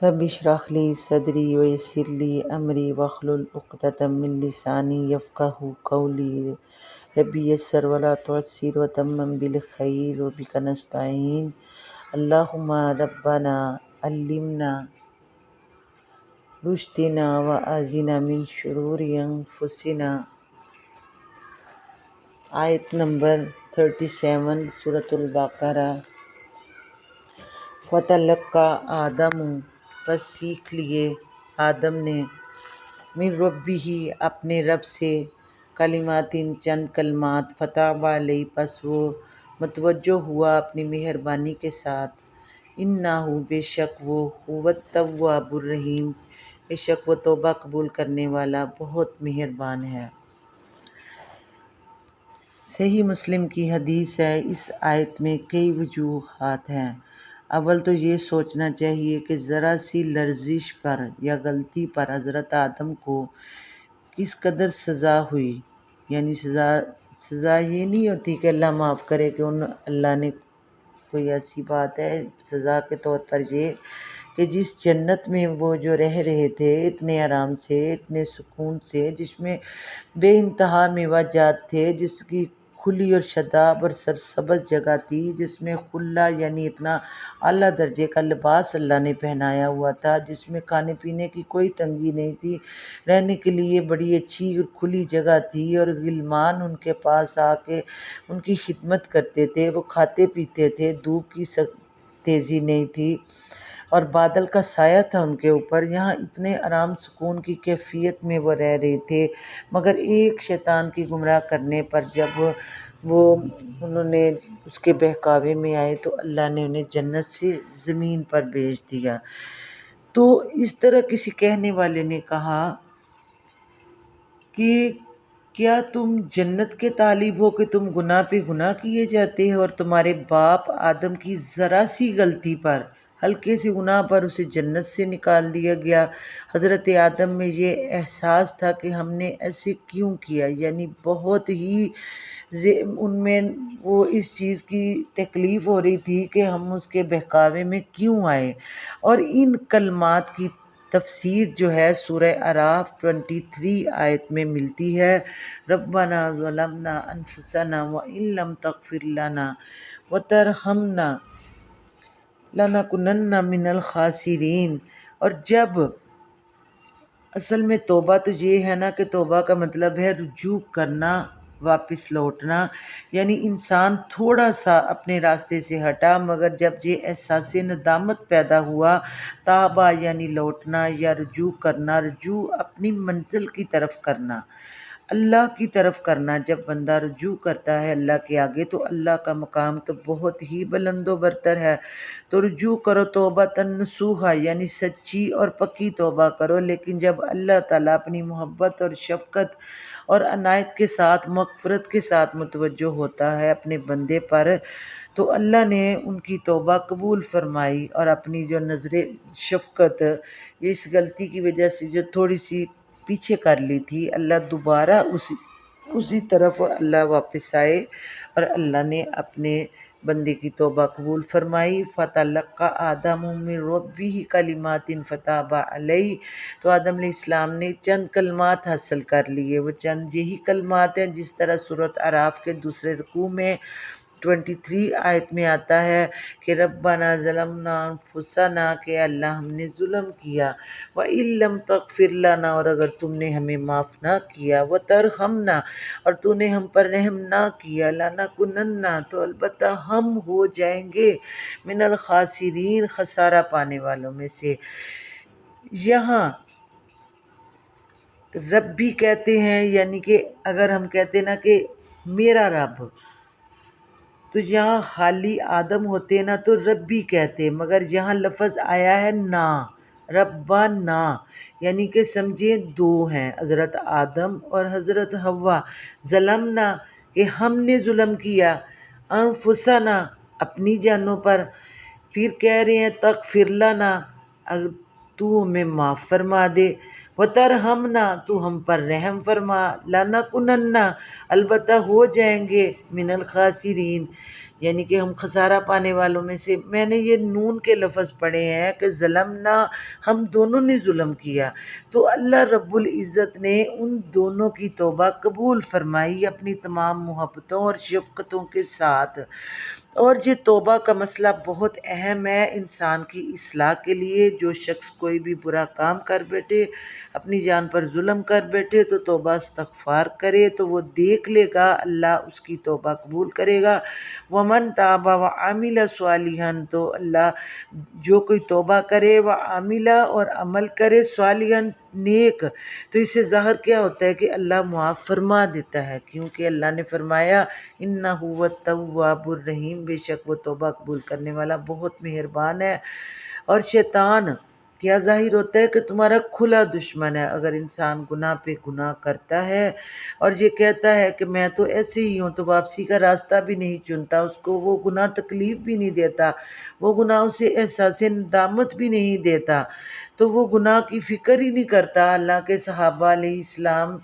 رب اشرح لی صدری ویسر لی امری واحلل عقدۃ من لسانی یفقہوا قولی رب یسر ولا تعسر وتمم بالخیر وبک نستعین اللہم ربنا علمنا رشدنا واعذنا من شرور انفسنا۔ آیت نمبر 37 سورۃ البقرہ۔ فَتَلَقَّىٰ آدَمُ، پس سیکھ لیے آدم نے، من ربہ، اپنے رب سے، کلمات، چند کلمات، فتاب علیہ، پس وہ متوجہ ہوا اپنی مہربانی کے ساتھ، انہ، بے شک وہ، هو التواب الرحیم، بے شک وہ توبہ قبول کرنے والا بہت مہربان ہے۔ صحیح مسلم کی حدیث ہے۔ اس آیت میں کئی وجوہات ہیں۔ اول تو یہ سوچنا چاہیے کہ ذرا سی لرزش پر یا غلطی پر حضرت آدم کو کس قدر سزا ہوئی، یعنی سزا یہ نہیں ہوتی کہ اللہ معاف کرے کہ اللہ نے کوئی ایسی بات ہے، سزا کے طور پر یہ کہ جس جنت میں وہ جو رہ رہے تھے اتنے آرام سے، اتنے سکون سے، جس میں بے انتہا میوہ جات تھے، جس کی کھلی اور شاداب اور سرسبز جگہ تھی، جس میں خلا یعنی اتنا اعلیٰ درجے کا لباس اللہ نے پہنایا ہوا تھا، جس میں کھانے پینے کی کوئی تنگی نہیں تھی، رہنے کے لیے بڑی اچھی اور کھلی جگہ تھی، اور غلمان ان کے پاس آ کے ان کی خدمت کرتے تھے، وہ کھاتے پیتے تھے، دھوپ کی تیزی نہیں تھی اور بادل کا سایہ تھا ان کے اوپر۔ یہاں اتنے آرام سکون کی کیفیت میں وہ رہ رہے تھے، مگر ایک شیطان کی گمراہ کرنے پر جب انہوں نے اس کے بہکاوے میں آئے تو اللہ نے انہیں جنت سے زمین پر بھیج دیا۔ تو اس طرح کسی کہنے والے نے کہا کہ کیا تم جنت کے طالب ہو کہ تم گناہ پہ گناہ کیے جاتے ہو، اور تمہارے باپ آدم کی ذرا سی غلطی پر، ہلکے سے گناہ پر اسے جنت سے نکال دیا گیا۔ حضرت آدم میں یہ احساس تھا کہ ہم نے ایسے کیوں کیا، یعنی بہت ہی ان میں وہ اس چیز کی تکلیف ہو رہی تھی کہ ہم اس کے بہکاوے میں کیوں آئے۔ اور ان کلمات کی تفسیر جو ہے سورہ اعراف 23 آیت میں ملتی ہے، ربنا ظلمنا انفسنا وان لم تغفر لنا وترحمنا لنکونن من الخاسرین۔ اور جب اصل میں توبہ تو یہ ہے نا کہ توبہ کا مطلب ہے رجوع کرنا، واپس لوٹنا، یعنی انسان تھوڑا سا اپنے راستے سے ہٹا، مگر جب یہ احساس ندامت پیدا ہوا، تابہ یعنی لوٹنا یا رجوع کرنا، رجوع اپنی منزل کی طرف کرنا، اللہ کی طرف کرنا۔ جب بندہ رجوع کرتا ہے اللہ کے آگے تو اللہ کا مقام تو بہت ہی بلند و برتر ہے۔ تو رجوع کرو توبۃ نصوحا، یعنی سچی اور پکی توبہ کرو، لیکن جب اللہ تعالیٰ اپنی محبت اور شفقت اور عنایت کے ساتھ، مغفرت کے ساتھ متوجہ ہوتا ہے اپنے بندے پر، تو اللہ نے ان کی توبہ قبول فرمائی، اور اپنی جو نظر شفقت اس غلطی کی وجہ سے جو تھوڑی سی پیچھے کر لی تھی، اللہ دوبارہ اسی طرف اللہ واپس آئے اور اللہ نے اپنے بندے کی توبہ قبول فرمائی۔ فَتَلَقَّىٰ آدَمُ مِن رَبِّهِ كَلِمَاتٍ فَتَابَ عَلَيْهِ، تو آدم علیہ السلام نے چند کلمات حاصل کر لیے، وہ چند یہی کلمات ہیں جس طرح سورۃ اعراف کے دوسرے رکوع میں 23 آیت میں آتا ہے کہ ربنا ظلمنا انفسنا، کہ اللہ ہم نے ظلم کیا، وَإِن لَّمْ تَغْفِرْ لَنَا، اور اگر تم نے ہمیں معاف نہ کیا، وَتَرْحَمْنَا، اور تو نے ہم پر رحم نہ کیا، لَنَكُونَنَّ، تو البتہ ہم ہو جائیں گے، من الخاسرین، خسارہ پانے والوں میں سے۔ یہاں ربی کہتے ہیں، یعنی کہ اگر ہم کہتے ہیں نا کہ میرا رب، تو یہاں خالی آدم ہوتے نا تو ربی کہتے، مگر یہاں لفظ آیا ہے نا، ربنا، یعنی کہ سمجھیں دو ہیں، حضرت آدم اور حضرت حوا، ظلمنا کہ ہم نے ظلم کیا، انفسنا اپنی جانوں پر، پھر کہہ رہے ہیں تغفر لنا، اگر تو ہمیں معاف فرما دے، وترحمنا تو ہم پر رحم فرما، لنکونن البتہ ہو جائیں گے، من الخاسرین یعنی کہ ہم خسارہ پانے والوں میں سے، میں نے یہ نون کے لفظ پڑھے ہیں کہ ظلمنا، ہم دونوں نے ظلم کیا، تو اللہ رب العزت نے ان دونوں کی توبہ قبول فرمائی اپنی تمام محبتوں اور شفقتوں کے ساتھ۔ اور یہ توبہ کا مسئلہ بہت اہم ہے انسان کی اصلاح کے لیے۔ جو شخص کوئی بھی برا کام کر بیٹھے، اپنی جان پر ظلم کر بیٹھے، تو توبہ استغفار کرے تو وہ دیکھ لے گا اللہ اس کی توبہ قبول کرے گا۔ ومن تاب وعمل صالحا، تو اللہ جو کوئی توبہ کرے وعمل اور عمل کرے صالحا نیک، تو اس سے ظاہر کیا ہوتا ہے کہ اللہ معاف فرما دیتا ہے، کیونکہ اللہ نے فرمایا انہ هو التواب الرحیم، بے شک وہ توبہ قبول کرنے والا بہت مہربان ہے۔ اور شیطان کیا ظاہر ہوتا ہے کہ تمہارا کھلا دشمن ہے۔ اگر انسان گناہ پہ گناہ کرتا ہے اور یہ کہتا ہے کہ میں تو ایسے ہی ہوں، تو واپسی کا راستہ بھی نہیں چنتا، اس کو وہ گناہ تکلیف بھی نہیں دیتا، وہ گناہ اسے احساس ندامت بھی نہیں دیتا، تو وہ گناہ کی فکر ہی نہیں کرتا۔ اللہ کے صحابہ علیہ السلام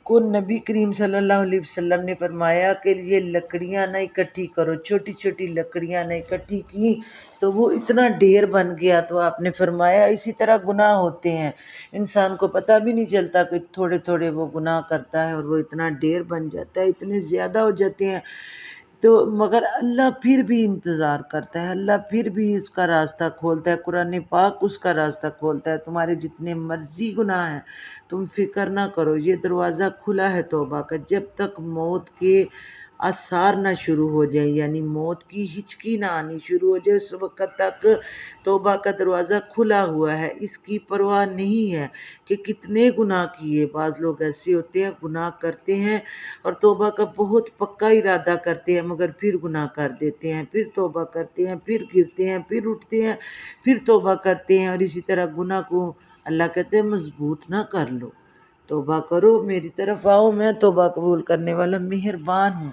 کو نبی کریم صلی اللہ علیہ وسلم نے فرمایا کہ یہ لکڑیاں نہ اکٹھی کرو، چھوٹی چھوٹی لکڑیاں نہ اکٹھی کی تو وہ اتنا ڈھیر بن گیا۔ تو آپ نے فرمایا اسی طرح گناہ ہوتے ہیں، انسان کو پتہ بھی نہیں چلتا کہ تھوڑے تھوڑے وہ گناہ کرتا ہے اور وہ اتنا ڈھیر بن جاتا ہے، اتنے زیادہ ہو جاتے ہیں۔ تو مگر اللہ پھر بھی انتظار کرتا ہے، اللہ پھر بھی اس کا راستہ کھولتا ہے، قرآن پاک اس کا راستہ کھولتا ہے۔ تمہارے جتنے مرضی گناہ ہیں تم فکر نہ کرو، یہ دروازہ کھلا ہے توبہ کا، جب تک موت کے آثار نہ شروع ہو جائیں، یعنی موت کی ہچکی نہ آنی شروع ہو جائے، اس وقت تک توبہ کا دروازہ کھلا ہوا ہے۔ اس کی پرواہ نہیں ہے کہ کتنے گناہ کیے۔ بعض لوگ ایسے ہوتے ہیں گناہ کرتے ہیں اور توبہ کا بہت پکا ارادہ کرتے ہیں، مگر پھر گناہ کر دیتے ہیں، پھر توبہ کرتے ہیں، پھر گرتے ہیں، پھر اٹھتے ہیں، پھر توبہ کرتے ہیں، اور اسی طرح گناہ کو اللہ کہتے ہیں مضبوط نہ کر لو، توبہ کرو، میری طرف آؤ، میں توبہ قبول کرنے والا مہربان ہوں۔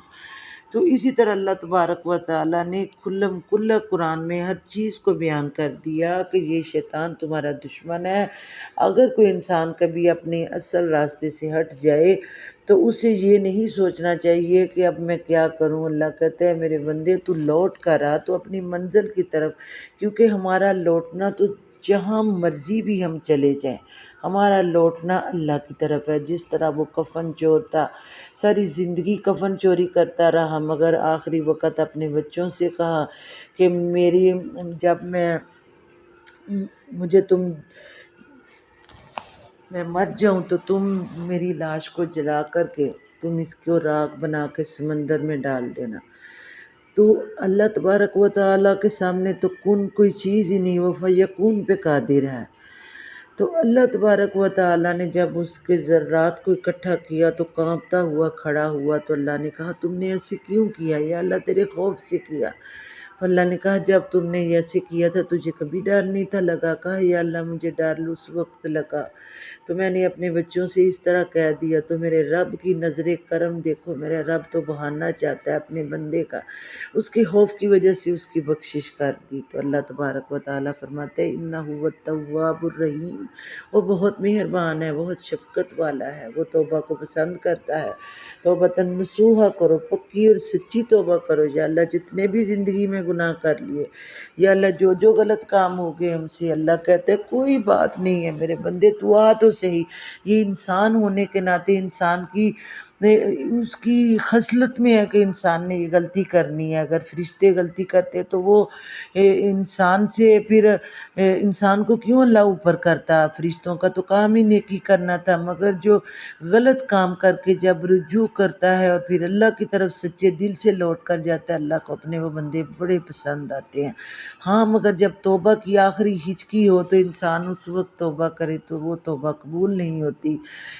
تو اسی طرح اللہ تبارک و تعالیٰ نے کھلم کھلا قرآن میں ہر چیز کو بیان کر دیا کہ یہ شیطان تمہارا دشمن ہے۔ اگر کوئی انسان کبھی اپنے اصل راستے سے ہٹ جائے تو اسے یہ نہیں سوچنا چاہیے کہ اب میں کیا کروں۔ اللہ کہتا ہے میرے بندے تو لوٹ کر آ، تو اپنی منزل کی طرف، کیونکہ ہمارا لوٹنا تو جہاں مرضی بھی ہم چلے جائیں، ہمارا لوٹنا اللہ کی طرف ہے۔ جس طرح وہ کفن چور تھا، ساری زندگی کفن چوری کرتا رہا، مگر آخری وقت اپنے بچوں سے کہا کہ جب میں مر جاؤں تو تم میری لاش کو جلا کر کے تم اس کو راکھ بنا کے سمندر میں ڈال دینا۔ تو اللہ تبارک و تعالیٰ کے سامنے تو کوئی چیز ہی نہیں، وہ فیکون پہ قادر ہے۔ تو اللہ تبارک و تعالیٰ نے جب اس کے ذرات کو اکٹھا کیا تو کانپتا ہوا کھڑا ہوا، تو اللہ نے کہا تم نے ایسے کیوں کیا؟ یا اللہ تیرے خوف سے کیا۔ تو اللہ نے کہا جب تم نے ایسے کیا تھا تجھے کبھی ڈر نہیں تھا لگا؟ کہا یا اللہ مجھے ڈر اس وقت لگا تو میں نے اپنے بچوں سے اس طرح کہہ دیا، تو میرے رب کی نظر کرم دیکھو، میرا رب تو بہانا چاہتا ہے اپنے بندے کا، اس کے خوف کی وجہ سے اس کی بخشش کر دی۔ تو اللہ تبارک و تعالیٰ فرماتے ہیں انہ هو التواب الرحیم، وہ بہت مہربان ہے، بہت شفقت والا ہے، وہ توبہ کو پسند کرتا ہے۔ توبۃ نصوحا کرو، پکی اور سچی توبہ کرو۔ یا اللہ جتنے بھی زندگی میں گناہ کر لیے، یا اللہ جو غلط کام ہو گئے ہم سے، اللہ کہتے ہیں کوئی بات نہیں ہے میرے بندے، تو آ تو صحیح۔ یہ انسان ہونے کے ناطے انسان کی اس کی خصلت میں ہے کہ انسان نے یہ غلطی کرنی ہے۔ اگر فرشتے غلطی کرتے تو وہ انسان سے پھر انسان کو کیوں اللہ اوپر کرتا؟ فرشتوں کا تو کام ہی نیکی کرنا تھا، مگر جو غلط کام کر کے جب رجوع کرتا ہے اور پھر اللہ کی طرف سچے دل سے لوٹ کر جاتا ہے، اللہ کو اپنے وہ بندے بڑے پسند آتے ہیں۔ ہاں مگر جب توبہ کی آخری ہچکی ہو تو انسان اس وقت توبہ کرے تو وہ توبہ قبول نہیں ہوتی۔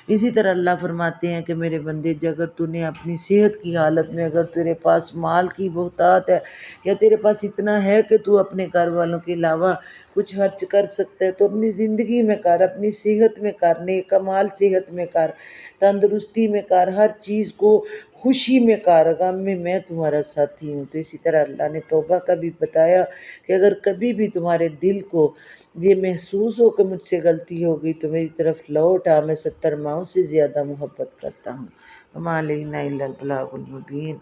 اسی طرح اللہ فرماتے ہیں کہ میرے بندے اگر تو نے اپنی صحت کی حالت میں، اگر تیرے پاس مال کی بہتات ہے یا تیرے پاس اتنا ہے کہ تو اپنے گھر والوں کے علاوہ کچھ خرچ کر سکتا ہے، تو اپنی زندگی میں کر، اپنی صحت میں کر، نیک کمال صحت میں کر، تندرستی میں کر، ہر چیز کو خوشی میں کر، غم میں تمہارا ساتھی ہوں۔ تو اسی طرح اللہ نے توبہ کا بھی بتایا کہ اگر کبھی بھی تمہارے دل کو یہ محسوس ہو کہ مجھ سے غلطی ہو گئی تو میری طرف لوٹ آ، میں 70 ماؤں سے زیادہ محبت کرتا ہوں۔ وما علینا الا البلاغ المبین۔